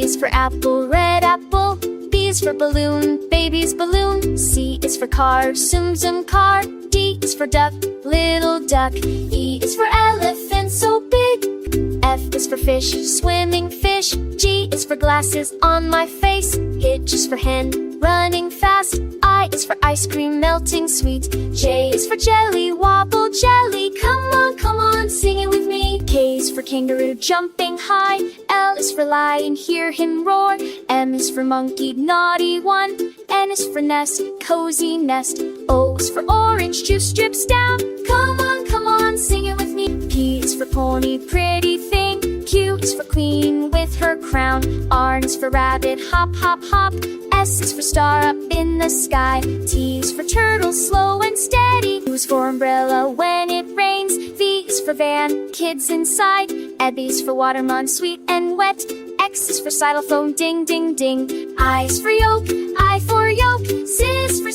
is for apple, red apple. B is for balloon, baby's balloon. C is for car, zoom zoom car. D is for duck, little duck. E is for elephant, so big. F is for fish, swimming fish. G is for glasses on my face. H is for hen, running fast. I is for ice cream, melting sweet. J is for jelly, wobble jelly. Come on, sing it with me. K is for kangaroo, jumping high. L is for lion, hear him roar. M is for monkey, naughty one. N is for nest, cozy nest. O is for orange, juice drips down. Come on, sing it with me. P is for pony, pretty thing. Q is for queen with her crown. R is for rabbit, hop, hop, hop. S is for star up in the sky. T is for turtle, slow and steady. U is for umbrella when it rains. V is for van, kids inside. B is for watermelon, sweet and wet. X is for xylophone, ding, ding, ding. I is for yolk, I for yolk. Z is for